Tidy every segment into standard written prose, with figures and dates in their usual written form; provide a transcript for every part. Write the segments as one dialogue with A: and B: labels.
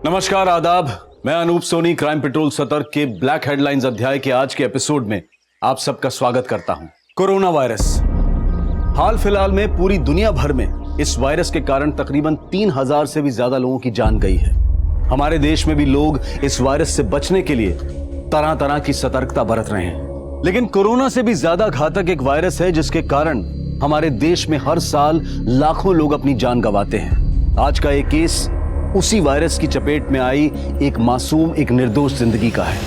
A: नमस्कार, आदाब। मैं अनूप सोनी क्राइम पेट्रोल सतर्क के ब्लैक हेडलाइंस अध्याय के आज के एपिसोड में आप सबका स्वागत करता हूं। Corona virus. हाल फिलहाल में पूरी दुनिया भर में इस वायरस के कारण तकरीबन 3000 से भी ज्यादा लोगों की जान गई है। हमारे देश में भी लोग इस वायरस से बचने के लिए तरह तरह की सतर्कता बरत रहे हैं, लेकिन कोरोना से भी ज्यादा घातक एक वायरस है जिसके कारण हमारे देश में हर साल लाखों लोग अपनी जान गंवाते हैं। आज का एक केस उसी वायरस की चपेट में आई एक मासूम, एक निर्दोष जिंदगी का है।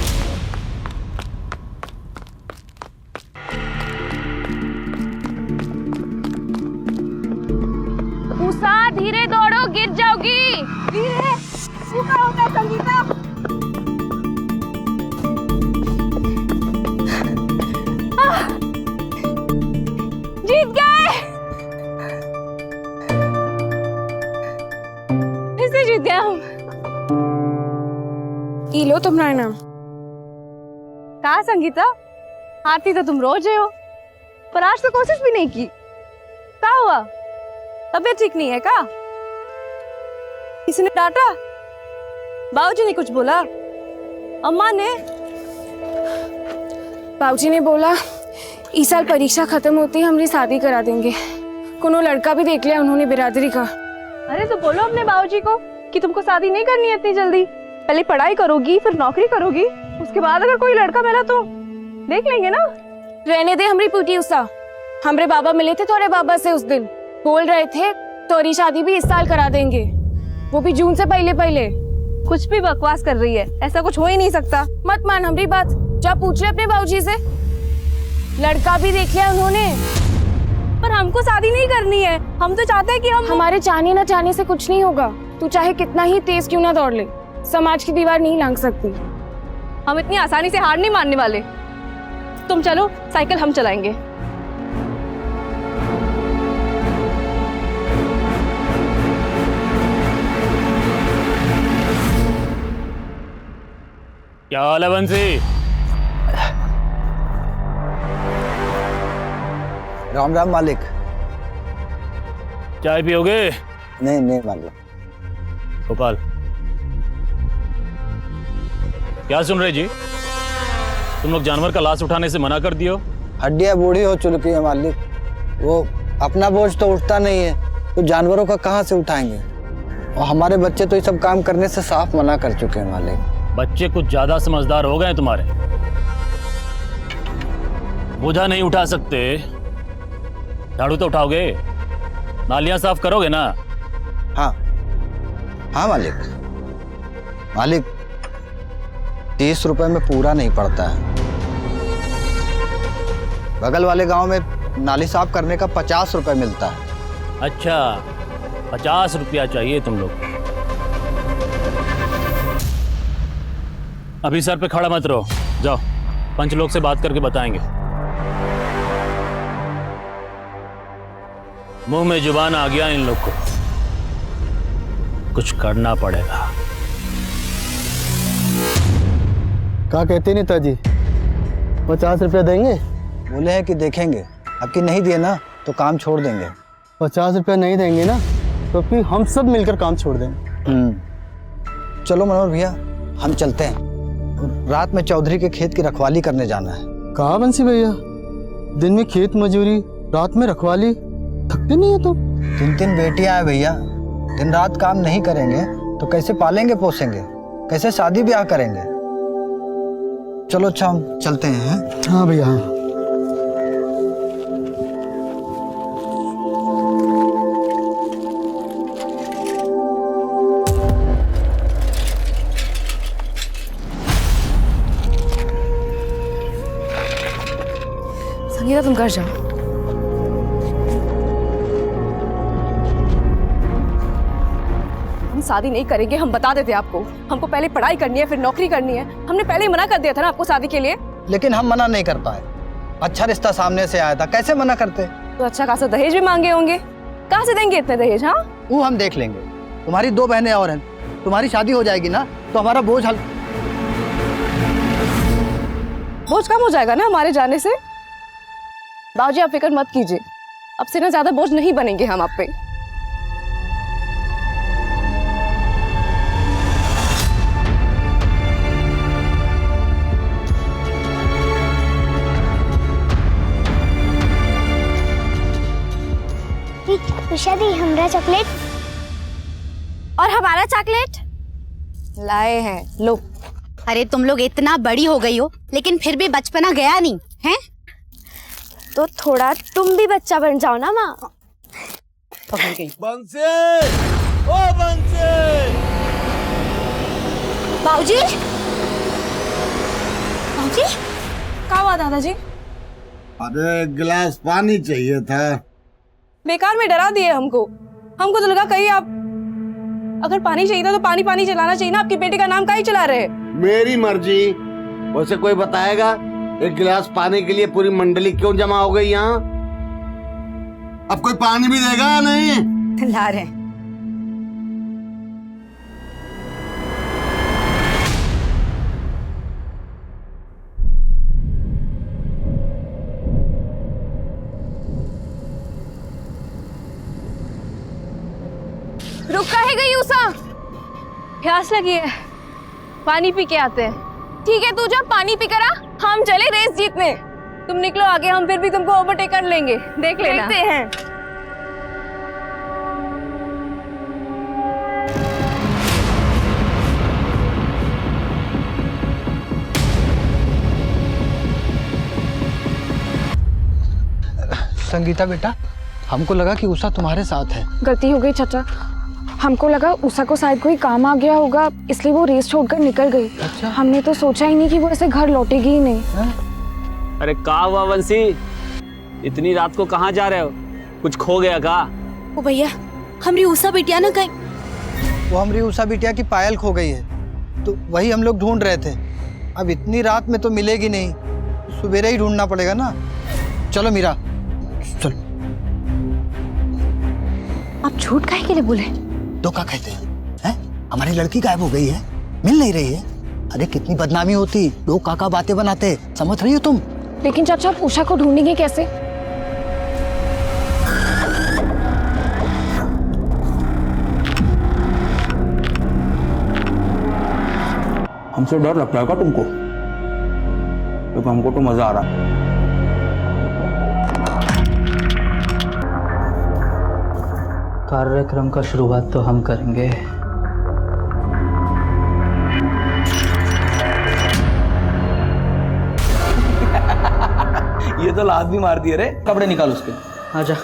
B: उषा, धीरे दौड़ो, गिर जाओगी।
C: धीरे। तू क्या होता है संगीता?
B: जीत गए। फिर जीत गए हम।
C: ई लो तुम्हारा नाम।
B: कहा संगीता, हारती तो तुम रोज हो, पर आज तो कोशिश भी नहीं की। क्या हुआ? तबीयत ठीक नहीं है क्या? किसी ने डांटा? बाबूजी ने कुछ बोला? अम्मा ने?
C: बाबूजी ने बोला इस साल परीक्षा खत्म होती है हमारी शादी करा देंगे। कोनो लड़का भी देख लिया उन्होंने बिरादरी का।
B: अरे तो बोलो अपने बाबूजी को कि तुमको शादी नहीं करनी है इतनी जल्दी। पहले पढ़ाई करोगी, फिर नौकरी करोगी, उसके बाद अगर कोई लड़का मिला तो देख लेंगे ना।
C: रहने दे हमारी पूटी उषा। हमरे बाबा मिले थे थोड़े बाबा से उस दिन, बोल रहे थे तोरी शादी भी इस साल करा देंगे, वो भी जून से पहले पहले।
B: कुछ भी बकवास कर रही है, ऐसा कुछ हो ही नहीं सकता।
C: मत मान हमारी बात, जा पूछ ले अपने बाबूजी से। लड़का भी देख लिया उन्होंने।
B: पर हमको शादी नहीं करनी है, हम तो चाहते हैं कि
C: हमारे चाहने न चाहने से कुछ नहीं होगा। तू चाहे कितना ही तेज क्यों ना दौड़ ले, समाज की दीवार नहीं लांघ सकती।
B: हम इतनी आसानी से हार नहीं मानने वाले। तुम चलो, साइकिल हम चलाएंगे।
D: क्या हाल है बंसी?
E: राम राम मालिक।
D: चाय पियोगे?
E: नहीं नहीं मालिक।
D: गोपाल, क्या सुन रहे जी? तुम लोग जानवर का लाश उठाने से मना कर दियो।
E: हड्डियां बूढ़ी हो चुकी है मालिक, वो अपना बोझ तो उठता नहीं है, तो जानवरों का कहाँ से उठाएंगे? और हमारे बच्चे तो ये सब काम करने से साफ मना कर चुके हैं मालिक।
D: बच्चे कुछ ज्यादा समझदार हो गए हैं तुम्हारे। बोझा नहीं उठा सकते, झाड़ू तो उठाओगे, नालियां साफ करोगे ना?
E: हाँ हाँ मालिक। मालिक 30 रुपए में पूरा नहीं पड़ता है। बगल वाले गांव में नाली साफ करने का 50 रुपए मिलता है।
D: अच्छा, 50 रुपया चाहिए तुम लोग। अभी सर पे खड़ा मत रहो, जाओ पंच लोग से बात करके बताएंगे। मुंह में जुबान आ गया इन लोग को, कुछ करना पड़ेगा।
F: क्या कहते नेताजी, 50 रुपया देंगे?
E: बोले हैं कि देखेंगे, अब कि नहीं दिए ना तो काम छोड़ देंगे।
F: 50 रुपया नहीं देंगे ना तो फिर हम सब मिलकर काम छोड़ देंगे।
E: चलो मनोहर भैया, हम चलते हैं। रात में चौधरी के खेत की रखवाली करने जाना है।
F: कहाँ बंसी भैया, दिन में खेत मजूरी, रात में रखवाली, थकते नहीं है तुम?
E: 3 बेटियां हैं भैया, दिन रात काम नहीं करेंगे तो कैसे पालेंगे पोसेंगे, कैसे शादी ब्याह करेंगे? चलो अच्छा हम चलते हैं।
F: हाँ भैया हाँ।
C: संगीता तुम घर जाओ।
B: हम शादी नहीं करेंगे, हम बता देते आपको। हमको पहले पढ़ाई करनी है, फिर नौकरी करनी है। हमने पहले ही मना कर दिया था ना आपको शादी के लिए।
E: लेकिन हम मना नहीं कर पाए, अच्छा रिश्ता सामने से आया था, कैसे मना करते?
B: तो अच्छा खासा दहेज भी मांगे होंगे, कहाँ से देंगे इतने दहेज? हाँ,
E: वो हम देख लेंगे। तुम्हारी 2 बहनें और हैं, तुम्हारी शादी हो जाएगी ना तो हमारा बोझ
B: बोझ कम हो जाएगा ना हमारे जाने से। बाबूजी आप फिक्र मत कीजिए, अब से ना ज्यादा बोझ नहीं बनेंगे हम आप पे।
G: उषा दी हमरा चॉकलेट।
B: और हमारा चॉकलेट लाए हैं, लो।
H: अरे तुम लोग इतना बड़ी हो गई हो लेकिन फिर भी बचपना गया नहीं है।
B: तो थोड़ा तुम भी बच्चा बन जाओ ना माँ।
A: बंसी, ओ बंसी।
B: बाबूजी, बाबूजी,
C: क्या हुआ दादाजी?
I: अरे एक गिलास पानी चाहिए था।
C: बेकार में डरा दिए हमको तो लगा कहीं आप अगर पानी चाहिए था तो पानी पानी चलाना चाहिए ना। आपकी बेटी का नाम काहे चला रहे?
I: मेरी मर्जी। वैसे कोई बताएगा एक गिलास पानी के लिए पूरी मंडली क्यों जमा हो गई यहाँ? अब कोई पानी भी देगा या नहीं?
H: ला रहे हैं।
C: रुक काहे गई उषा?
B: प्यास लगी है, पानी पी के आते हैं।
C: ठीक है, तू जा पानी पी कर आ, हम चले रेस जीतने। तुम निकलो आगे, हम फिर भी तुमको ओवरटेक कर लेंगे। देख लेना। देखते हैं।
E: संगीता बेटा, हमको लगा कि उषा तुम्हारे साथ है।
C: गलती हो गई चाचा, हमको लगा उषा को शायद कोई काम आ गया होगा, इसलिए वो रेस छोड़कर निकल गई।
E: अच्छा।
C: हमने तो सोचा ही नहीं कि वो ऐसे घर लौटेगी ही नहीं।
J: अरे का हुआ बंसी, इतनी रात को कहाँ जा रहे हो? कुछ खो गया का?
H: ओ भैया, हमारी उषा बिटिया ना कहीं।
E: वो हमारी उषा बिटिया की पायल खो गई है, तो वही हम लोग ढूंढ रहे थे। अब इतनी रात में तो मिलेगी नहीं, सुबेरे ही ढूंढना पड़ेगा ना। चलो मीरा, चलो।
H: आप झूठ काहे के लिए बोले?
E: तो क्या कहते हैं? हमारी लड़की गायब हो गई है, मिल नहीं रही है। अरे कितनी बदनामी होती, लोग काका बातें बनाते, समझ रही हो तुम?
C: लेकिन चाचा, आप उषा को ढूंढेंगे कैसे?
J: हमसे डर लगता है का तुमको? क्योंकि हमको तो मजा आ रहा है।
K: कार्यक्रम का शुरुआत तो हम करेंगे।
J: ये तो लात भी मार दिए रे। कपड़े निकाल उसके।
K: आजा।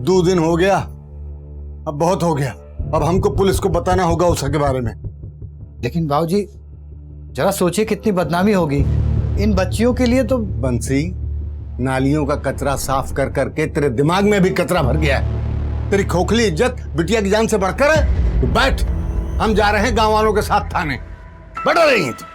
I: दो दिन हो गया, अब बहुत हो गया। अब हमको पुलिस को बताना होगा उषा के बारे में।
E: लेकिन बाबूजी, जरा सोचिए कितनी बदनामी होगी इन बच्चियों के लिए। तो
I: बंसी, नालियों का कचरा साफ कर करके तेरे दिमाग में भी कचरा भर गया है। तेरी खोखली इज्जत बिटिया की जान से बढ़कर है। तो बैठ, हम जा रहे हैं गांव वालों के साथ थाने। बैठा रही है तू।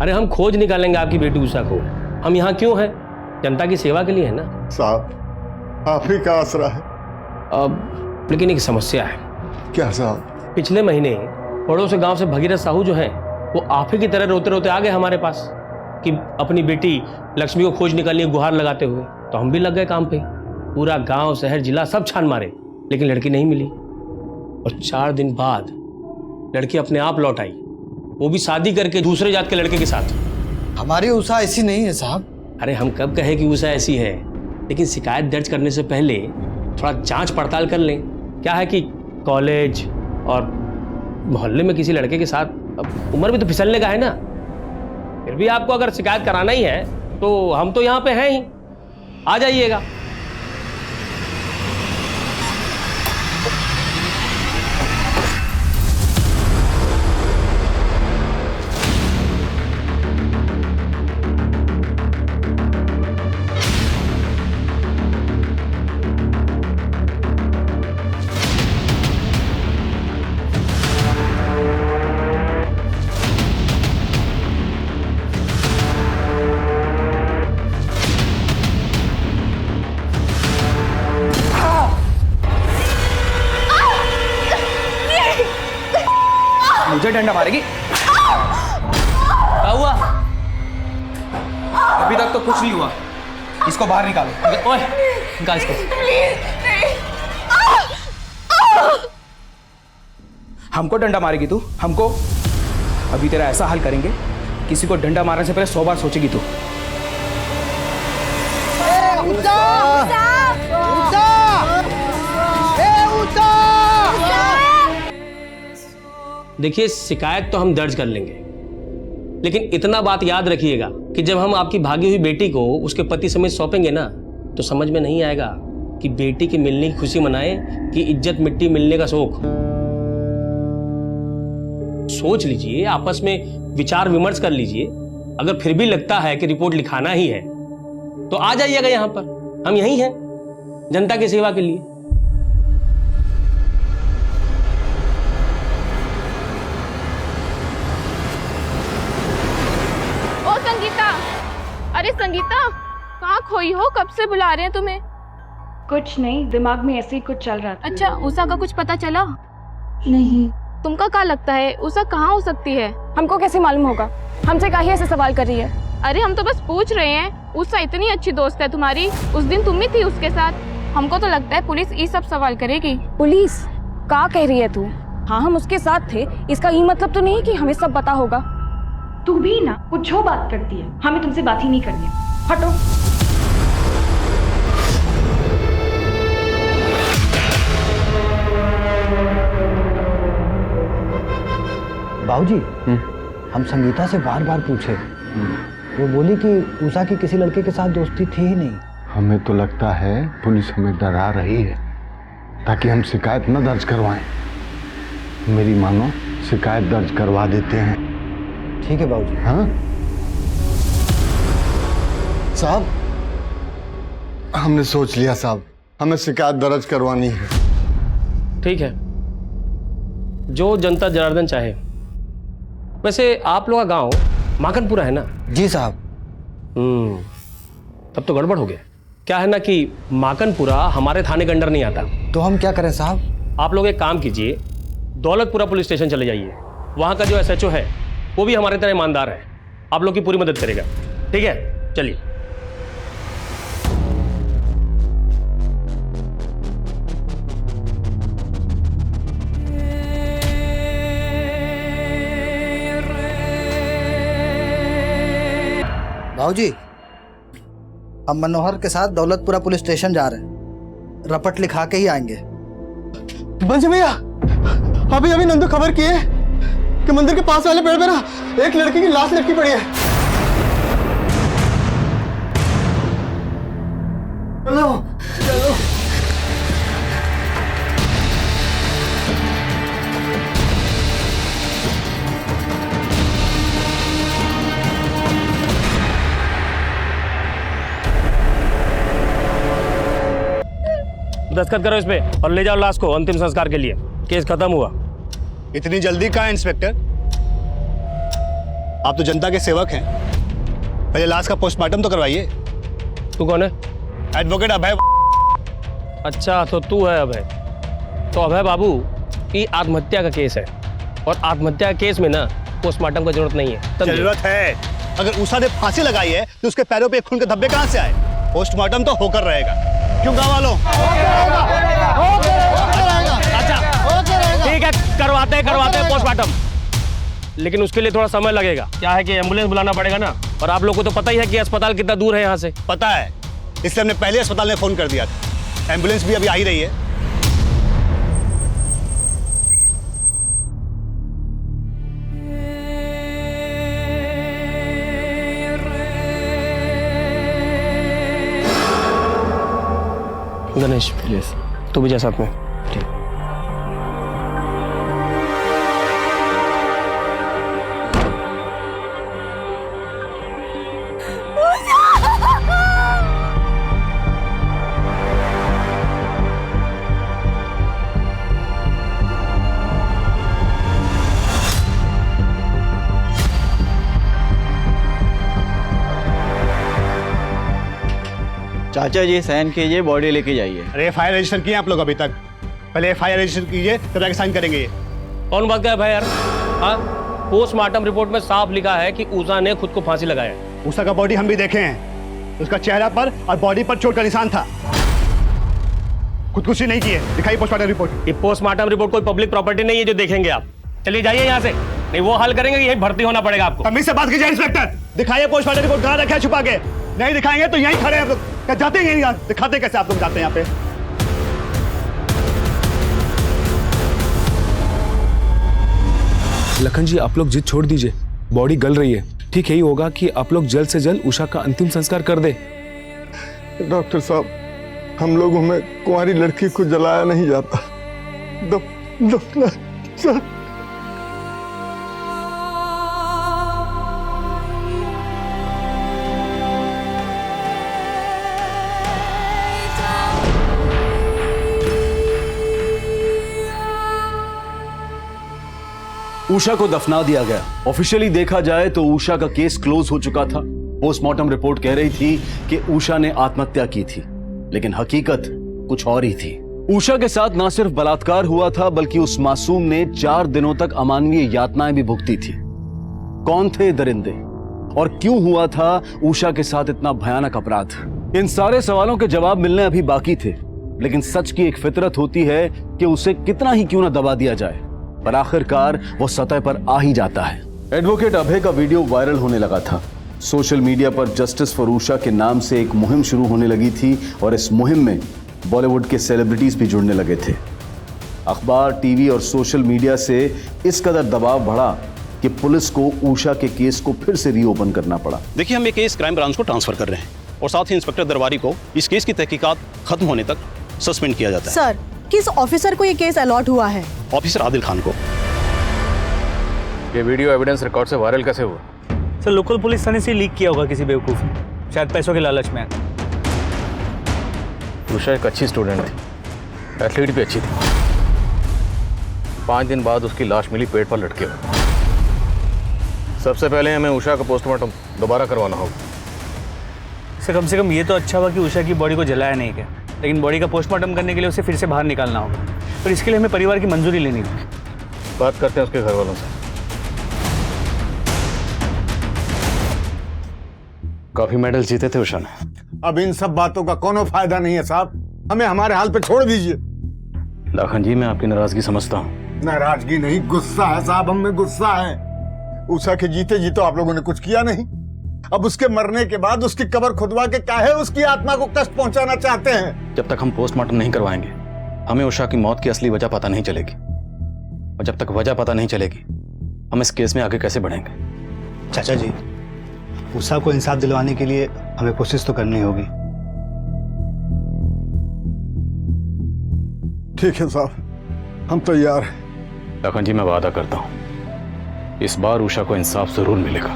L: अरे हम खोज निकालेंगे आपकी बेटी उषा को। हम यहाँ क्यों हैं? जनता की सेवा के लिए है ना
I: साहब। आप ही का आसरा है।
L: अब लेकिन एक समस्या है।
I: क्या साहब?
L: पिछले महीने पड़ोस गांव से भगीरथ साहू जो है वो आप ही की तरह रोते रोते आ गए हमारे पास कि अपनी बेटी लक्ष्मी को खोज निकालने की गुहार लगाते हुए। तो हम भी लग गए काम पे। पूरा गांव शहर जिला सब छान मारे, लेकिन लड़की नहीं मिली। और 4 दिन बाद लड़की अपने आप लौट आई, वो भी शादी करके दूसरे जात के लड़के के साथ।
E: हमारी उषा ऐसी नहीं है साहब।
L: अरे हम कब कहे कि उषा ऐसी है, लेकिन शिकायत दर्ज करने से पहले थोड़ा जांच पड़ताल कर लें। क्या है कि कॉलेज और मोहल्ले में किसी लड़के के साथ, अब उम्र भी तो फिसलने का है ना। फिर भी आपको अगर शिकायत कराना ही है तो हम तो यहाँ पे हैं ही, आ जाइएगा।
M: डंडा मारेगी? क्या हुआ? अभी तक तो कुछ नहीं हुआ। इसको बाहर निकालो। ओए, निकाल इसको। हमको डंडा मारेगी तू? हमको? अभी तेरा ऐसा हाल करेंगे, किसी को डंडा मारने से पहले 100 बार सोचेगी तू।
L: देखिए, शिकायत तो हम दर्ज कर लेंगे, लेकिन इतना बात याद रखिएगा कि जब हम आपकी भागी हुई बेटी को उसके पति समेत सौंपेंगे ना, तो समझ में नहीं आएगा कि बेटी की मिलने की खुशी मनाए कि इज्जत मिट्टी मिलने का शोक। सोच लीजिए, आपस में विचार विमर्श कर लीजिए। अगर फिर भी लगता है कि रिपोर्ट लिखाना ही है तो आ जाइएगा यहां पर, हम यहीं हैं जनता की सेवा के लिए।
C: ओ संगीता, अरे संगीता, कहाँ खोई हो? कब से बुला रहे हैं तुम्हें।
B: कुछ नहीं, दिमाग में ऐसे ही कुछ चल रहा था।
C: अच्छा, उषा का कुछ पता चला?
B: नहीं।
C: तुमका क्या लगता है उषा कहाँ हो सकती है?
B: हमको कैसे मालूम होगा? हमसे काहे ऐसे सवाल कर रही है?
C: अरे हम तो बस पूछ रहे हैं। उषा इतनी अच्छी दोस्त है तुम्हारी, उस दिन तुम ही थी उसके साथ। हमको तो लगता है पुलिस ये सब सवाल करेगी।
B: पुलिस? क्या कह रही है तू? हाँ, हम उसके साथ थे, इसका ये मतलब तो नहीं कि हमें सब पता होगा। तू भी ना कुछ हो बात करती है, हमें तुमसे बात ही नहीं करनी है। हटो।
E: बाबूजी, हम संगीता से बार बार पूछे, वो बोली कि उषा की किसी लड़के के साथ दोस्ती थी ही नहीं।
I: हमें तो लगता है पुलिस हमें डरा रही है ताकि हम शिकायत न दर्ज करवाएं। मेरी मानो, शिकायत दर्ज करवा देते हैं।
E: ठीक है बाबूजी।
I: हाँ साहब, हमने सोच लिया साहब, हमें शिकायत दर्ज करवानी है।
L: ठीक है, जो जनता जनार्दन चाहे। वैसे आप लोग का गांव माखनपुरा है ना?
E: जी साहब।
L: तब तो गड़बड़ हो गया। क्या है ना कि माखनपुरा हमारे थाने के अंडर नहीं आता।
E: तो हम क्या करें साहब?
L: आप लोग एक काम कीजिए, दौलतपुरा पुलिस स्टेशन चले जाइए। वहां का जो SHO है वो भी हमारे तरह ईमानदार है, आप लोग की पूरी मदद करेगा। ठीक है, चलिए।
E: बाबूजी, हम मनोहर के साथ दौलतपुरा पुलिस स्टेशन जा रहे हैं, रपट लिखा के ही आएंगे।
F: बंसी भैया, अभी अभी नंदू खबर किए कि मंदिर के पास वाले पेड़ पे ना एक लड़की की लाश लटकी पड़ी है। चलो चलो।
L: दस्तखत करो इस पे और ले जाओ लाश को अंतिम संस्कार के लिए। केस खत्म हुआ।
N: इतनी जल्दी कहाँ इंस्पेक्टर? आप तो जनता के सेवक हैं, पहले लाश का पोस्टमार्टम तो करवाइए।
L: तू कौन है?
N: एडवोकेट अभय।
L: अच्छा, तो तू है अभय। तो अभय बाबू, ये आत्महत्या का केस है और आत्महत्या के केस में ना पोस्टमार्टम का जरूरत नहीं है।
N: जरूरत है। अगर उषा ने फांसी लगाई है तो उसके पैरों पे खून के धब्बे कहाँ से आए? पोस्टमार्टम तो होकर रहेगा। क्यों गाँव वालों?
L: अच्छा ठीक है, करवाते हैं पोस्टमार्टम, लेकिन उसके लिए थोड़ा समय लगेगा। क्या है कि एम्बुलेंस बुलाना पड़ेगा ना, और आप लोग को तो पता ही है कि अस्पताल कितना दूर है यहाँ से।
N: पता है, इसलिए हमने पहले अस्पताल में फोन कर दिया था। एम्बुलेंस भी अभी आ ही रही है।
L: गणेश प्लीज, तू भी जा साथ में। ठीक।
J: चाचा जी साइन कीजिए, बॉडी लेके जाइए।
N: अरे FIR रजिस्टर किए आप लोग अभी तक? पहले FIR रजिस्टर कीजिए, तब जाके साइन करेंगे ये।
L: कौन बात का है भाई यार? हाँ, पोस्टमार्टम रिपोर्ट में साफ लिखा है कि उषा ने खुद को फांसी लगाया।
N: उषा का बॉडी हम भी देखे हैं, उसका चेहरा पर और बॉडी पर चोट का निशान था। खुदकुशी नहीं की है। दिखाइए पोस्टमार्टम रिपोर्ट।
L: ये पोस्टमार्टम रिपोर्ट कोई पब्लिक प्रॉपर्टी नहीं है जो देखेंगे आप। चलिए जाइए यहाँ से, नहीं वो हल करेंगे, यही भर्ती होना पड़ेगा आपको।
N: तमीज से बात कीजिए इंस्पेक्टर। दिखाइए पोस्टमार्टम रिपोर्ट, कहाँ रखा है छुपा के? नहीं दिखाएंगे तो यहीं खड़े हैं आप लोग। क्या जाते हैं यहीं? दिखाते कैसे आप लोग जाते हैं यहाँ पे?
O: लखन जी, आप लोग जिद छोड़ दीजिए, बॉडी गल रही है। ठीक यही होगा कि आप लोग जल्द से जल्द उषा का अंतिम संस्कार कर दे।
F: डॉक्टर साहब, हम लोगों में कुंवारी लड़की को जलाया नहीं जाता।
A: उषा को दफना दिया गया। ऑफिशियली देखा जाए तो उषा का केस क्लोज हो चुका था। पोस्टमार्टम रिपोर्ट कह रही थी कि उषा ने आत्महत्या की थी, लेकिन हकीकत कुछ और ही थी। उषा के साथ न सिर्फ बलात्कार हुआ था, बल्कि उस मासूम ने 4 दिनों तक अमानवीय यातनाएं भी भुगती थी। कौन थे दरिंदे और क्यों हुआ था उषा के साथ इतना भयानक अपराध? इन सारे सवालों के जवाब मिलने अभी बाकी थे, लेकिन सच की एक फितरत होती है कि उसे कितना ही क्यों न दबा दिया जाए, पर आखिरकार वो सतह पर आ ही जाता है। एडवोकेट अभय का वीडियो वायरल होने लगा था। सोशल मीडिया पर जस्टिस फॉर उषा के नाम से एक मुहिम शुरू होने लगी थी और इस मुहिम में बॉलीवुड के सेलिब्रिटीज भी जुड़ने लगे थे। अखबार, टीवी और सोशल मीडिया से इस कदर दबाव बढ़ा कि पुलिस को उषा के केस को फिर से रीओपन करना पड़ा।
P: देखिए, हम ये केस क्राइम ब्रांच को ट्रांसफर कर रहे हैं और साथ ही इंस्पेक्टर दरबारी को इस केस की तहकीकात खत्म होने तक सस्पेंड किया जाता है।
B: सर, किस ऑफिसर को ये केस अलॉट हुआ है?
P: ऑफिसर आदिल खान को।
Q: ये वीडियो एविडेंस रिकॉर्ड से वायरल कैसे हुआ?
J: सर, लोकल पुलिस थाने से लीक किया होगा किसी बेवकूफ ने, शायद पैसों के लालच में।
Q: उषा एक अच्छी स्टूडेंट थी, एथलीट भी अच्छी थी। 5 दिन बाद उसकी लाश मिली पेट पर लटके हुए। सबसे पहले हमें उषा का पोस्टमार्टम दोबारा करवाना होगा।
J: सर, कम से कम ये तो अच्छा हुआ कि उषा की बॉडी को जलाया नहीं गया, लेकिन बॉडी का पोस्टमार्टम करने के लिए उसे फिर से बाहर निकालना होगा, पर इसके लिए हमें परिवार की मंजूरी लेनी होगी।
Q: बात करते हैं उसके घर वालों से।
P: काफी मेडल जीते थे उषा ने।
I: अब इन सब बातों का कोनो फायदा नहीं है साहब, हमें हमारे हाल पे छोड़ दीजिए।
P: लाखन जी, मैं आपकी नाराजगी समझता हूँ।
I: नाराजगी नहीं, गुस्सा है साहब, हम में गुस्सा है। उषा के जीते जी तो आप लोगों ने कुछ किया नहीं, अब उसके मरने के बाद उसकी कब्र खुदवा के काहे उसकी आत्मा को कष्ट पहुंचाना चाहते हैं?
P: जब तक हम पोस्टमार्टम नहीं करवाएंगे, हमें उषा की मौत की असली वजह पता नहीं चलेगी, और जब तक वजह पता नहीं चलेगी, हम इस केस में आगे कैसे बढ़ेंगे?
N: चाचा जी, उषा को इंसाफ दिलवाने के लिए हमें कोशिश तो करनी होगी।
I: ठीक है साहब, हम तैयार हैं।
P: लखन जी, मैं वादा करता हूं, इस बार उषा को इंसाफ जरूर मिलेगा।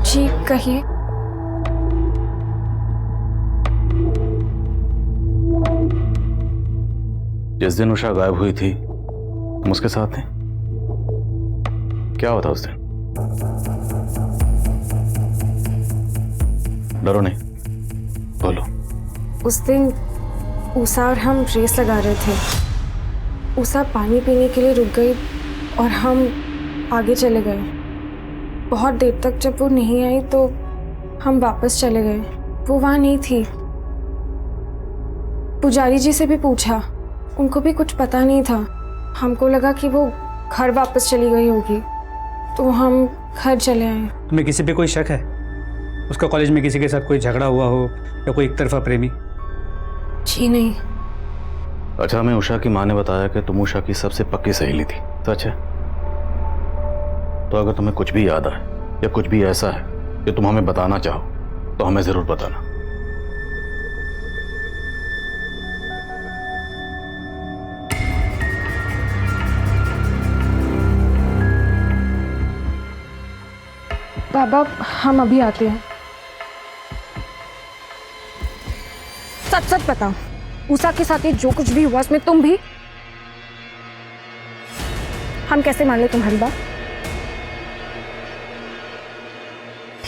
C: जी कहिए।
P: जिस दिन उषा गायब हुई थी, तुम उसके साथ थे। क्या हुआ था उस दिन? डरो नहीं, बोलो।
C: उस दिन उषा और हम रेस लगा रहे थे। उषा पानी पीने के लिए रुक गई और हम आगे चले गए। बहुत देर तक जब वो नहीं आई तो हम वापस चले गए। वो वहाँ नहीं थी। पुजारी जी से भी पूछा, उनको भी कुछ पता नहीं था। हमको लगा कि वो घर वापस चली गई होगी, तो हम घर चले आए।
J: तुम्हें किसी पे कोई शक है? उसका कॉलेज में किसी के साथ कोई झगड़ा हुआ हो या कोई एक तरफा प्रेमी?
C: जी नहीं।
P: अच्छा, हमें उषा की माँ ने बताया कि तुम उषा की सबसे पक्की सहेली थी, सच है? तो अगर तुम्हें कुछ भी याद आए या कुछ भी ऐसा है जो तुम हमें बताना चाहो, तो हमें जरूर बताना।
C: बाबा, हम अभी आते हैं। सच सच बताओ, उषा के साथ ये जो कुछ भी हुआ उसमें तुम भी? हम कैसे मान ले तुम्हारी बात?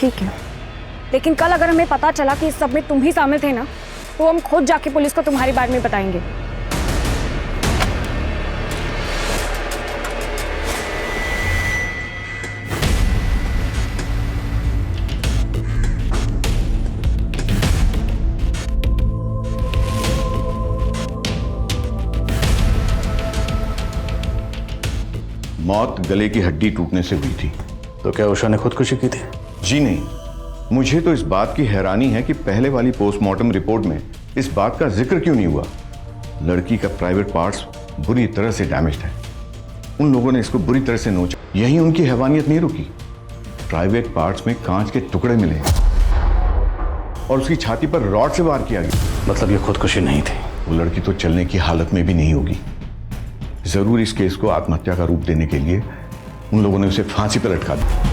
C: ठीक है, लेकिन कल अगर हमें पता चला कि इस सब में तुम ही शामिल थे ना, तो हम खुद जाके पुलिस को तुम्हारे बारे में बताएंगे।
R: मौत गले की हड्डी टूटने से हुई थी।
P: तो क्या उषा ने खुदकुशी की थी?
R: जी नहीं, मुझे तो इस बात की हैरानी है कि पहले वाली पोस्टमार्टम रिपोर्ट में इस बात का जिक्र क्यों नहीं हुआ। लड़की का प्राइवेट पार्ट्स बुरी तरह से डैमेज्ड है। उन लोगों ने इसको बुरी तरह से नोचा, यही उनकी हैवानियत नहीं रुकी। प्राइवेट पार्ट्स में कांच के टुकड़े मिले और उसकी छाती पर रॉड से वार किया गया।
P: मतलब ये खुदकुशी नहीं थी?
R: वो लड़की तो चलने की हालत में भी नहीं होगी। जरूर इस केस को आत्महत्या का रूप देने के लिए उन लोगों ने उसे फांसी पर लटका दिया।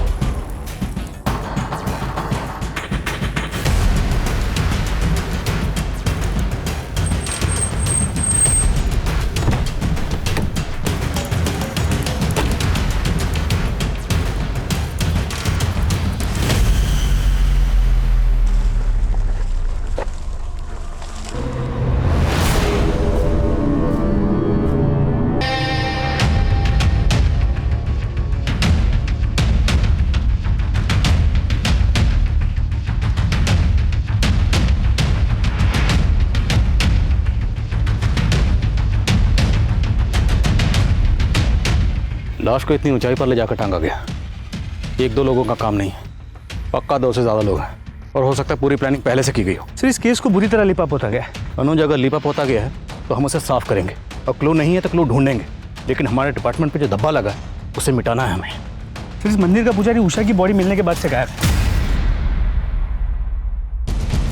P: लाश को इतनी ऊंचाई पर ले जाकर टांगा गया। एक दो लोगों का काम नहीं है, पक्का 2 से ज्यादा लोग हैं और हो सकता है पूरी प्लानिंग पहले से की गई हो।
J: सर इस केस को बुरी तरह लिपा पोता गया है।
P: अनुज अगर लिपा पोता गया है तो हम उसे साफ करेंगे और क्लू नहीं है तो क्लू ढूंढेंगे, लेकिन हमारे डिपार्टमेंट पे जो धब्बा लगा है उसे मिटाना है हमें।
J: फिर इस मंदिर का पुजारी उषा की बॉडी मिलने के बाद से गायब है।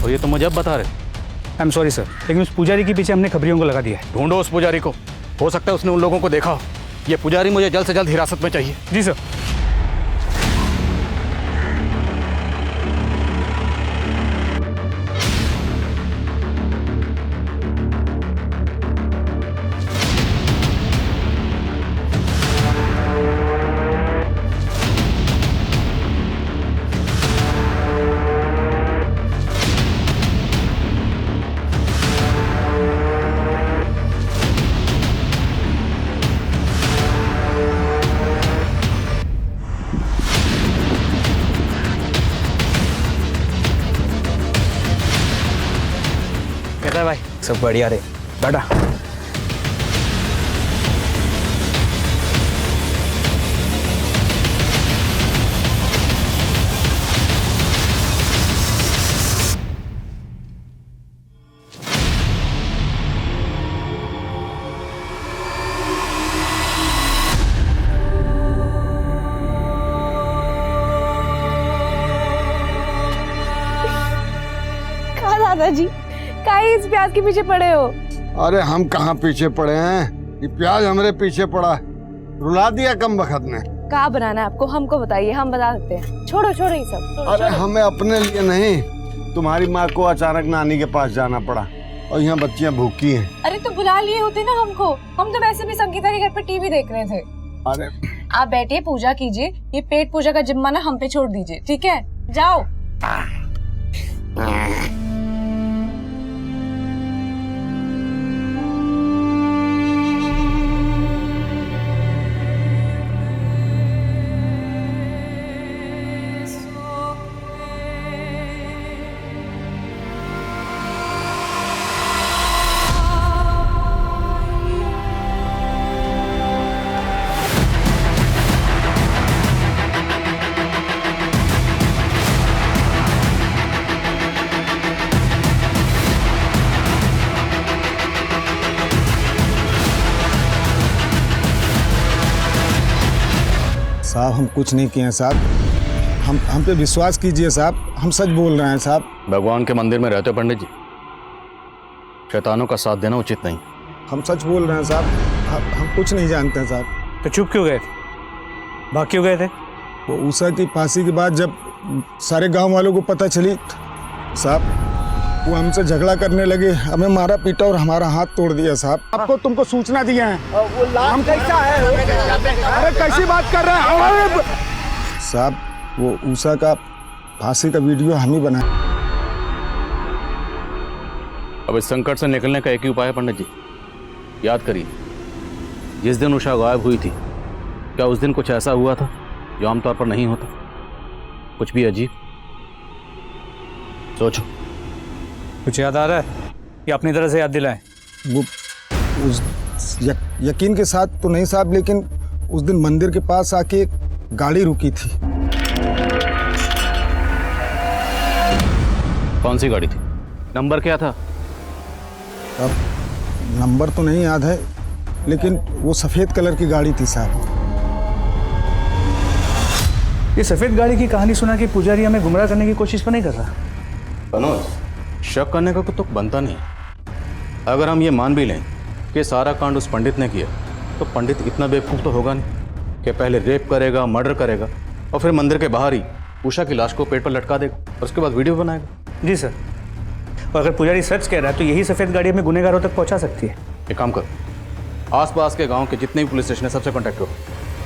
P: और ये तो मुझे अब बता रहे।
J: आई एम सॉरी सर, लेकिन उस पुजारी के पीछे हमने खबरियों को लगा दिया है।
P: ढूंढो उस पुजारी को, हो सकता है उसने उन लोगों को देखा हो। ये पुजारी मुझे जल्द से जल्द हिरासत में चाहिए।
J: जी सर।
M: कैसा है भाई? सब बढ़िया रे बेटा।
B: कहा दादाजी, काहे इस प्याज के पीछे पड़े हो?
I: अरे हम कहाँ पीछे पड़े हैं, ये प्याज हमारे पीछे पड़ा है। रुला दिया कम बखत ने।
B: कहा बनाना है आपको, हमको बताइए, हम बता देते हैं। छोड़ो छोड़ो ये सब।
I: अरे हमें अपने लिए नहीं, तुम्हारी माँ को अचानक नानी के पास जाना पड़ा और यहाँ बच्चियाँ भूखी हैं।
B: अरे तो बुला लिए होते ना हमको, हम तो वैसे भी संगीता के घर पे टीवी देख रहे थे।
I: अरे
B: आप बैठिए, पूजा कीजिए, ये पेट पूजा का जिम्मा ना हम पे छोड़ दीजिए, ठीक है? जाओ।
F: साहब हम कुछ नहीं किए हैं साहब, हम पे विश्वास कीजिए साहब, हम सच बोल रहे हैं साहब।
P: भगवान के मंदिर में रहते हो पंडित जी, शैतानों का साथ देना उचित नहीं।
F: हम सच बोल रहे हैं साहब, हम कुछ नहीं जानते हैं साहब।
J: तो चुप क्यों गए थे, भाग क्यों गए थे?
F: वो उषा की फांसी के बाद जब सारे गांव वालों को पता चली साहब, वो हमसे झगड़ा करने लगे, हमें मारा पीटा और हमारा हाथ तोड़ दिया साहब। आपको तुमको सूचना दिया है। हम कैसा है? अरे कैसी बात कर रहे हैं साहब? वो उषा का फांसी का वीडियो हम ही बनाए।
P: अब इस संकट से निकलने का एक ही उपाय है पंडित जी। याद करिए, जिस दिन उषा गायब हुई थी, क्या उस दिन कुछ ऐसा हुआ था जो आमतौर पर नहीं होता? कुछ भी अजीब? सोचो।
J: कुछ याद आ रहा है कि अपनी तरह से याद दिलाएं?
F: वो उस यकीन के साथ तो नहीं साहब, लेकिन उस दिन मंदिर के पास आके एक गाड़ी रुकी थी।
P: कौन सी गाड़ी थी? नंबर क्या था?
F: अब नंबर तो नहीं याद है, लेकिन वो सफेद कलर की गाड़ी थी साहब।
J: ये सफेद गाड़ी की कहानी सुना कि पुजारी हमें गुमराह करने की कोशिश तो नहीं कर रहा?
P: मनोज, शक करने का तो बनता नहीं। अगर हम ये मान भी लें कि सारा कांड उस पंडित ने किया, तो पंडित इतना बेवकूफ़ तो होगा नहीं कि पहले रेप करेगा, मर्डर करेगा और फिर मंदिर के बाहर ही उषा की लाश को पेट पर लटका देगा और उसके बाद वीडियो बनाएगा।
J: जी सर, और अगर पुजारी सच कह रहा है तो यही सफ़ेद गाड़ी हमें गुनहगारों तक पहुंचा सकती है।
P: एक काम करो, आसपास के गांव के जितने भी पुलिस स्टेशन है सबसे कांटेक्ट करो।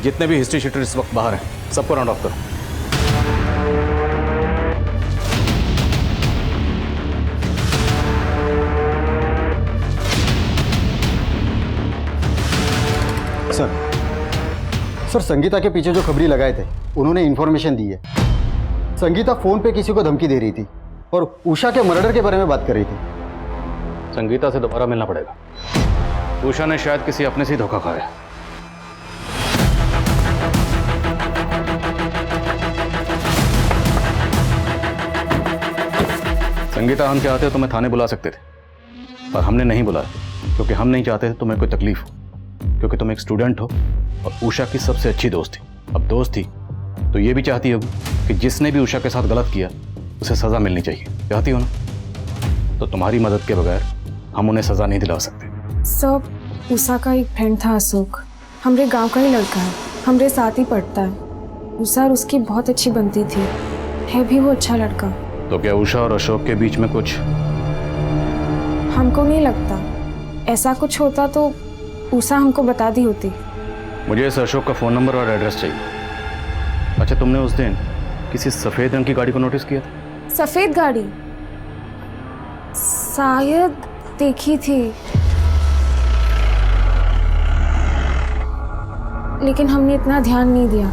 P: जितने भी हिस्ट्री शीटर इस वक्त बाहर हैं सबको राउंड ऑफ करो।
S: सर, संगीता के पीछे जो खबरी लगाए थे उन्होंने इन्फॉर्मेशन दी है। संगीता फोन पे किसी को धमकी दे रही थी और उषा के मर्डर के बारे में बात कर रही थी।
P: संगीता से दोबारा मिलना पड़ेगा। उषा ने शायद किसी अपने से ही धोखा खाया। संगीता, हम चाहते तो तुम्हें थाने बुला सकते थे, पर हमने नहीं बुलाया क्योंकि हम नहीं चाहते थे तुम्हें कोई तकलीफ हो, क्योंकि तुम एक स्टूडेंट हो और उषा की सबसे अच्छी दोस्त थी। अब दोस्त थी तो ये भी चाहती होगी कि जिसने भी उषा के साथ गलत किया उसे सज़ा मिलनी चाहिए। चाहती हो ना? तो तुम्हारी मदद के बगैर हम उन्हें सज़ा नहीं दिला सकते।
C: सब उषा का एक फ्रेंड था अशोक, हमरे गांव का ही लड़का है, हमरे साथ ही पढ़ता है। उषा और उसकी बहुत अच्छी बनती थी, है भी वो अच्छा लड़का।
P: तो क्या उषा और अशोक के बीच में कुछ?
C: हमको नहीं लगता। ऐसा कुछ होता तो उषा हमको बता दी होती।
P: मुझे इस अशोक का फ़ोन नंबर और एड्रेस चाहिए। अच्छा, तुमने उस दिन किसी सफ़ेद रंग की गाड़ी को नोटिस किया था?
C: सफेद गाड़ी शायद देखी थी, लेकिन हमने इतना ध्यान नहीं दिया।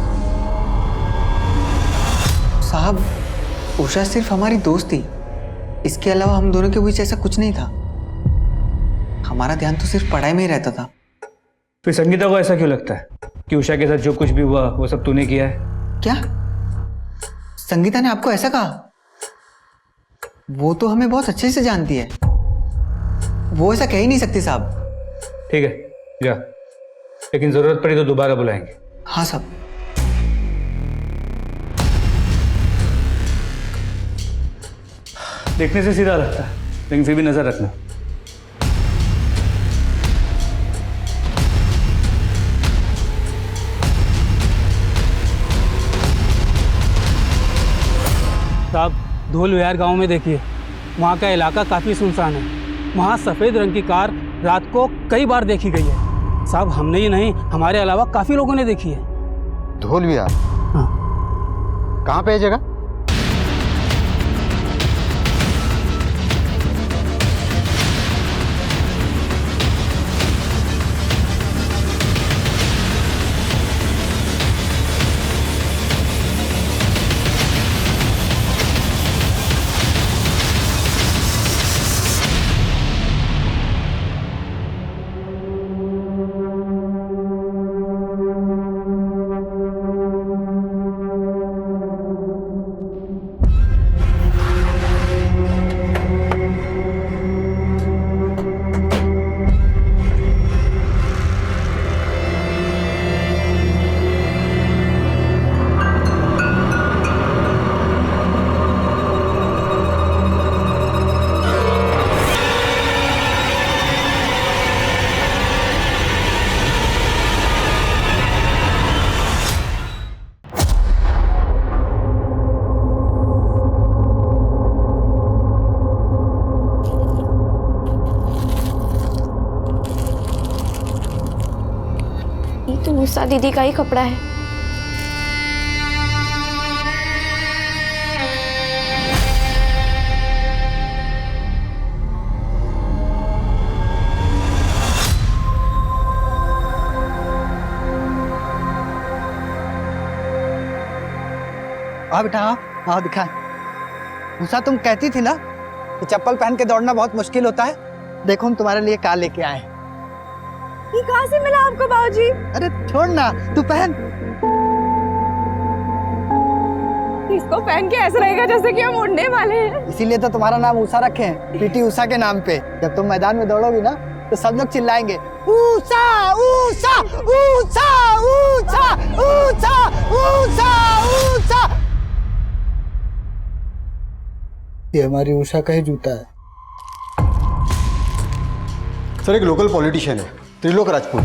T: साहब, उषा सिर्फ हमारी दोस्त थी, इसके अलावा हम दोनों के बीच ऐसा कुछ नहीं था। हमारा ध्यान तो सिर्फ पढ़ाई में ही रहता था।
J: फिर संगीता को ऐसा क्यों लगता है कि उषा के साथ जो कुछ भी हुआ वो सब तूने किया है?
T: क्या संगीता ने आपको ऐसा कहा? वो तो हमें बहुत अच्छे से जानती है, वो ऐसा कह ही नहीं सकती साहब।
J: ठीक है, जा, लेकिन जरूरत पड़ी तो दोबारा बुलाएंगे।
T: हाँ साहब।
J: देखने से सीधा लगता है, लेकिन फिर भी नजर रखना।
U: साहब, धोल विहार गांव में देखिए, वहाँ का इलाका काफ़ी सुनसान है। वहाँ सफ़ेद रंग की कार रात को कई बार देखी गई है। साहब, हमने ही नहीं, हमारे अलावा काफ़ी लोगों ने देखी है।
S: धोल विहार?
U: हाँ।
S: कहाँ पे है जगह?
C: तो उषा दीदी का ही कपड़ा है।
T: आओ बेटा आओ आओ दिखाएं। उषा तुम कहती थी ना कि चप्पल पहन के दौड़ना बहुत मुश्किल होता है, देखो हम तुम्हारे लिए कार लेके आए हैं।
B: ये कहाँ से मिला आपको बाबूजी?
T: अरे छोड़ ना, तू पहन।
B: इसको पहन के ऐसा लगेगा जैसे कि हम उड़ने वाले हैं।
T: इसीलिए तो तुम्हारा नाम उषा रखे हैं, पीटी उषा के नाम पे। जब तुम मैदान में दौड़ोगी ना तो सब लोग चिल्लाएंगे ऊषा ऊषा ऊषा ऊषा ऊषा ऊषा ऊषा। ये हमारी उषा का ही जूता है।
S: सर एक लोकल पॉलिटिशियन है, त्रिलोक राजपूत।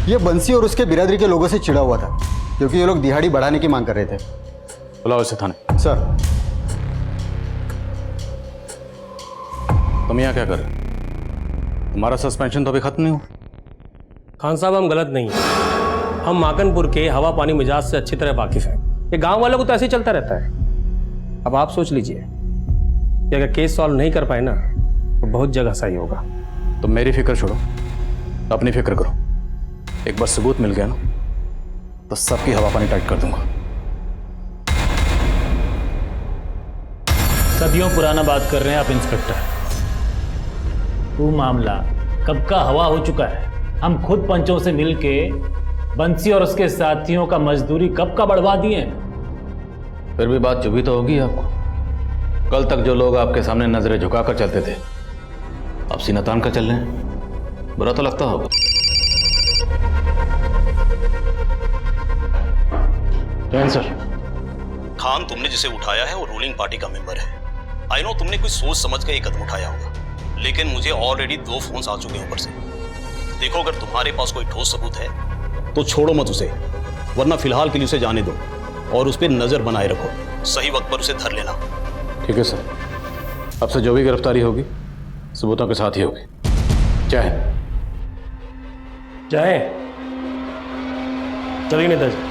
S: ये बंसी और उसके बिरादरी के लोगों से चिढ़ा हुआ था क्योंकि ये लोग दिहाड़ी बढ़ाने की मांग कर रहे थे।
P: बुलाओ इसे थाने।
S: सर
P: तुम यहाँ क्या कर रहे हो? तुम्हारा सस्पेंशन तो अभी खत्म नहीं हुआ।
L: खान साहब हम गलत नहीं हैं। हम माकनपुर के हवा पानी मिजाज से अच्छी तरह वाकिफ हैं। ये गांव वालों को तो ऐसे ही चलता रहता है। अब आप सोच लीजिए कि अगर केस सॉल्व नहीं कर पाए ना तो बहुत जगह सही होगा।
P: तुम मेरी फिक्र छोड़ो, अपनी फिक्र करो। एक बार सबूत मिल गया ना तो सबकी हवा पानी टाइट कर दूंगा।
D: सदियों पुराना बात कर रहे हैं आप इंस्पेक्टर। वो मामला कब का हवा हो चुका है। हम खुद पंचों से मिलके बंसी और उसके साथियों का मजदूरी कब का बढ़वा दिए हैं।
P: फिर भी बात चुभी तो होगी आपको। कल तक जो लोग आपके सामने नजरें झुकाकर चलते थे अब सीना तान कर चल रहे हैं। बुरा तो लगता होगा। जैन सर।
A: खान, तुमने जिसे उठाया है वो रूलिंग पार्टी का मेंबर है। आई नो तुमने कोई सोच समझ कर ये कदम उठाया होगा, लेकिन मुझे ऑलरेडी 2 फोन्स आ चुके हैं ऊपर से। देखो, अगर तुम्हारे पास कोई ठोस सबूत है तो छोड़ो मत उसे, वरना फिलहाल के लिए उसे जाने दो और उस पर नजर बनाए रखो। सही वक्त पर उसे धर लेना।
P: ठीक है सर। अब से जो भी गिरफ्तारी होगी सबूतों के साथ ही होगी। जय
L: जाए चलिए नेताजी।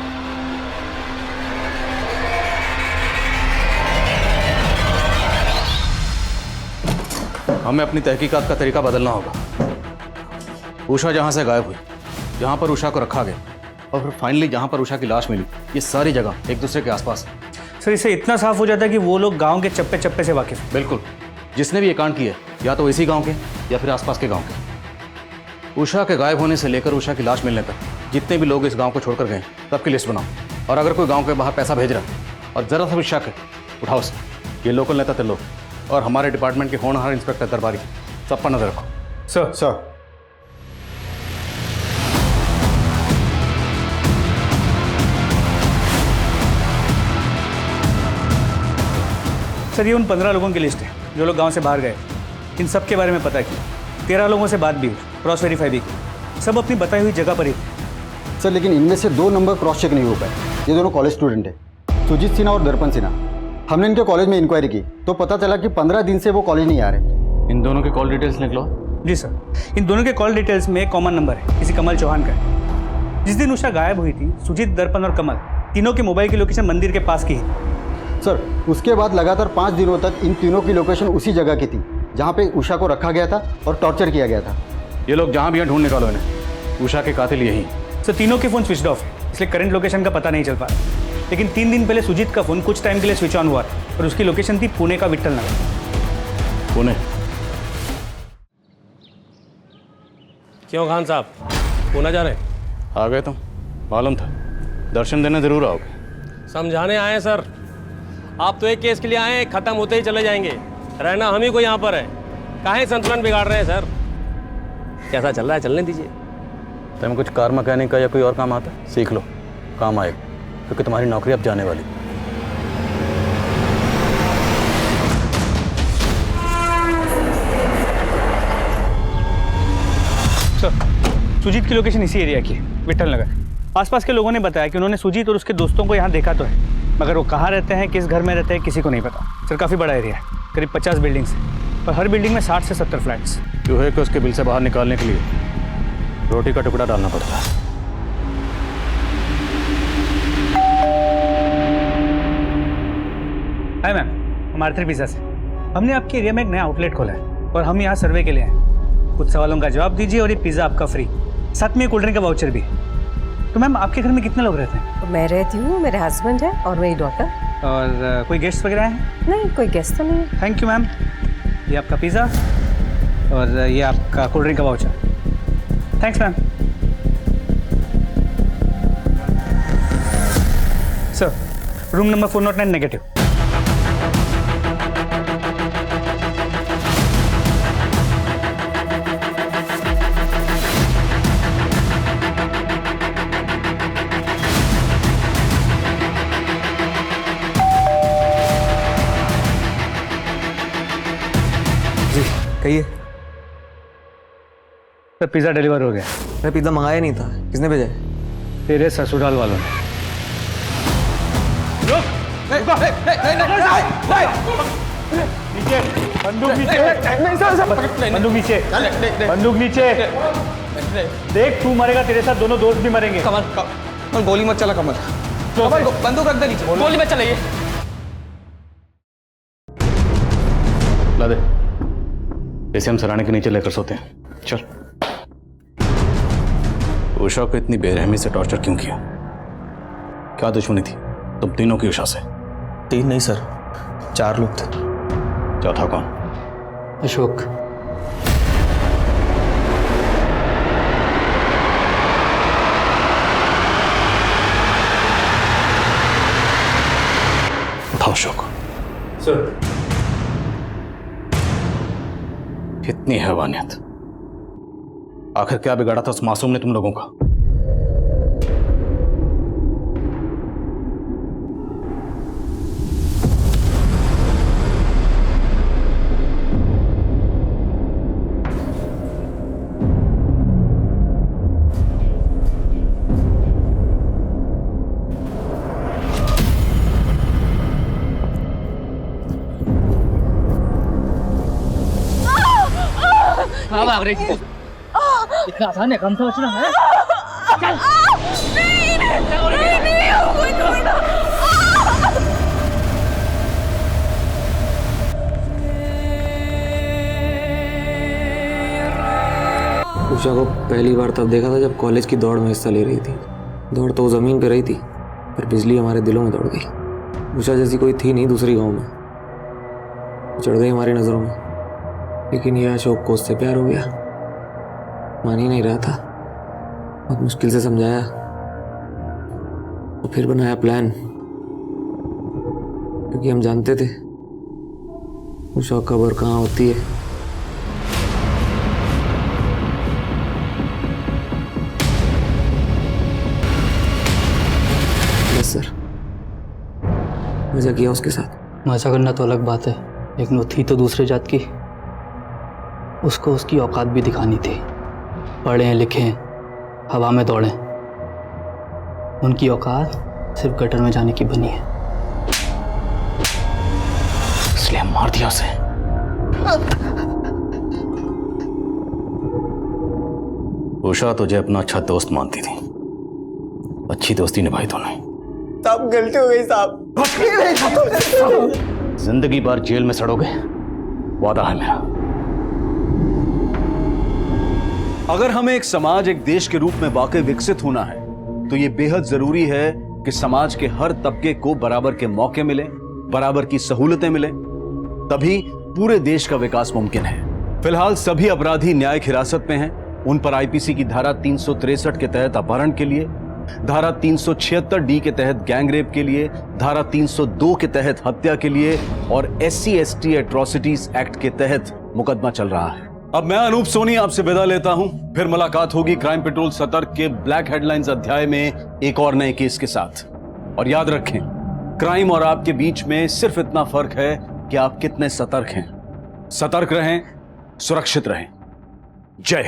P: हमें अपनी तहकीकात का तरीका बदलना होगा। उषा जहां से गायब हुई, जहां पर उषा को रखा गया और फिर फाइनली जहां पर उषा की लाश मिली, ये सारी जगह एक दूसरे के आसपास है।
J: सर, इससे इतना साफ हो जाता है कि वो लोग गांव के चप्पे चप्पे से वाकिफ हैं।
P: बिल्कुल। जिसने भी ये कांड किया या तो इसी गांव के या फिर आसपास के गांव के। उषा के गायब होने से लेकर उषा की लाश मिलने तक जितने भी लोग इस गांव को छोड़कर गए सबकी लिस्ट बनाओ। और अगर कोई गांव के बाहर पैसा भेज रहा है और जरा सा भी शक है, उठाओ उसे। ये लोकल नेता त्रिलोक और हमारे डिपार्टमेंट के होनहार इंस्पेक्टर दरबारी, सब पर नजर रखो।
J: सर। सर, ये उन 15 लोगों की लिस्ट है जो लोग गांव से बाहर गए। इन सब के बारे में पता किया, 13 लोगों से बात भी हुई, क्रॉस वेरीफाई भी की। सब अपनी बताई हुई जगह पर ही थे।
S: सर लेकिन इनमें से 2 नंबर क्रॉस चेक नहीं हो पाए। ये दोनों कॉलेज स्टूडेंट हैं, सुजीत सिन्हा और दर्पण सिन्हा। हमने इनके कॉलेज में इंक्वायरी की तो पता चला कि 15 दिन से वो कॉलेज नहीं आ रहे।
P: इन दोनों के कॉल डिटेल्स निकलो।
J: जी सर, इन दोनों के कॉल डिटेल्स में एक कॉमन नंबर है, किसी कमल चौहान का है। जिस दिन उषा गायब हुई थी, सुजीत, दर्पण और कमल तीनों की मोबाइल की लोकेशन मंदिर के पास की है।
S: सर उसके बाद लगातार 5 दिनों तक इन तीनों की लोकेशन उसी जगह की थी जहाँ पे उषा को रखा गया था और टॉर्चर किया गया था।
P: ये लोग जहाँ भी हैं ढूंढ निकालो इन्हें। उषा के कातिल यही।
J: सर, तीनों के फोन स्विच ऑफ है, इसलिए करंट लोकेशन का पता नहीं चल पा रहा। लेकिन 3 दिन पहले सुजीत का फोन कुछ टाइम के लिए स्विच ऑन हुआ और उसकी लोकेशन थी पुणे का विट्ठल नगर।
P: पुणे?
L: क्यों खान साहब, पुणे जा रहे हैं?
P: आ गए तुम, मालूम था। दर्शन देने जरूर आओगे।
L: समझाने आए सर। आप तो एक केस के लिए आए, खत्म होते ही चले जाएंगे। रहना हम ही को यहाँ पर है। काहे संतुलन बिगाड़ रहे हैं सर? कैसा चल रहा है, चलने दीजिए।
P: तुम्हें कुछ कार मैकेनिक का या कोई और काम आता है, सीख लो, काम आएगा, क्योंकि तुम्हारी नौकरी अब जाने वाली।
J: सर, सुजीत की लोकेशन इसी एरिया की है, विट्ठल नगर। आसपास के लोगों ने बताया कि उन्होंने सुजीत और उसके दोस्तों को यहाँ देखा तो है, मगर वो कहाँ रहते हैं, किस घर में रहते हैं, किसी को नहीं पता। सर, काफ़ी बड़ा एरिया है, करीब 50 बिल्डिंग्स हैं और हर बिल्डिंग में 60 से 70 फ्लैट्स।
P: चूहे को उसके बिल से बाहर निकालने के लिए रोटी का टुकड़ा डालना पड़ता है।
J: हाय मैम, हम आर्थर पिज़्ज़ा से। हमने आपके एरिया में एक नया आउटलेट खोला है और हम यहाँ सर्वे के लिए आए। कुछ सवालों का जवाब दीजिए और ये पिज़्ज़ा आपका फ्री, साथ में कोल्ड ड्रिंक का वाउचर भी। तो मैम आपके घर में कितने लोग रहते हैं?
G: मैं रहती हूँ, मेरे हस्बैंड है और मेरी डॉटर।
J: और कोई गेस्ट वगैरह हैं?
G: नहीं, कोई गेस्ट तो नहीं है।
J: Thank you ma'am. ये आपका पिज़्ज़ा और ये आपका कोल्ड ड्रिंक का voucher. Thanks ma'am. Sir, room number 409 negative.
V: कहिए।
J: सर पिज़्ज़ा डिलीवर हो गया।
V: मैं पिज़्ज़ा मंगाया नहीं था, किसने भेजा?
J: तेरे ससुराल वालों ने। बंदूक नीचे, बंदूक नीचे। देख तू मरेगा, तेरे साथ दोनों दोस्त भी मरेंगे।
V: कमल गोली मत चला कमल। बंदूक रख दे नीचे, गोली मत चलाइए।
P: ला दे, इसे हम सराहने के नीचे लेकर सोते हैं। चल। उषा को इतनी बेरहमी से टॉर्चर क्यों किया? क्या दुश्मनी थी तुम तीनों की उषा से?
V: 3 नहीं सर, 4 लोग थे।
P: चौथा कौन?
K: अशोक।
P: उठाओ अशोक।
J: सर।
P: इतनी हैवानियत, आखिर क्या बिगाड़ा था उस मासूम ने तुम लोगों का?
L: हाँ भाग रही थी। इतना आसान है काम समझना है? चल।
V: उषा को पहली बार तब देखा था जब कॉलेज की दौड़ में हिस्सा ले रही थी। दौड़ तो ज़मीन पे रही थी, पर बिजली हमारे दिलों में दौड़ गई। उषा जैसी कोई थी नहीं दूसरी गांव में, चढ़ गई हमारी नज़रों में। लेकिन यह अशोक को उससे प्यार हो गया। मान ही नहीं रहा था, बहुत मुश्किल से समझाया और फिर बनाया प्लान, क्योंकि हम जानते थे उषा कब्र कहाँ होती है। यस सर, मजा किया उसके साथ।
K: मजा करना तो अलग बात है, लेकिन वो थी तो दूसरे जात की। उसको उसकी औकात भी दिखानी थी। पढ़ें लिखें, हवा में दौड़ें, उनकी औकात सिर्फ गटर में जाने की बनी है।
P: इसलिए मार दिया उसे। उषा तुझे अपना अच्छा दोस्त मानती थी, अच्छी दोस्ती निभाई तूने।
V: साहब गलती हो गई साहब।
P: जिंदगी भर जेल में सड़ोगे, वादा है मेरा।
A: अगर हमें एक समाज, एक देश के रूप में वाकई विकसित होना है, तो यह बेहद जरूरी है कि समाज के हर तबके को बराबर के मौके मिले, बराबर की सहूलतें मिले, तभी पूरे देश का विकास मुमकिन है। फिलहाल सभी अपराधी न्यायिक हिरासत में हैं। उन पर आईपीसी की धारा 363 के तहत अपहरण के लिए, धारा 376D के तहत गैंगरेप के लिए, धारा 302 के तहत हत्या के लिए और SC/ST एट्रोसिटीज एक्ट के तहत मुकदमा चल रहा है। अब मैं अनूप सोनी आपसे विदा लेता हूं। फिर मुलाकात होगी क्राइम पेट्रोल सतर्क के ब्लैक हेडलाइंस अध्याय में एक और नए केस के साथ। और याद रखें, क्राइम और आपके बीच में सिर्फ इतना फर्क है कि आप कितने सतर्क हैं। सतर्क रहें, सुरक्षित रहें। जय हिंद।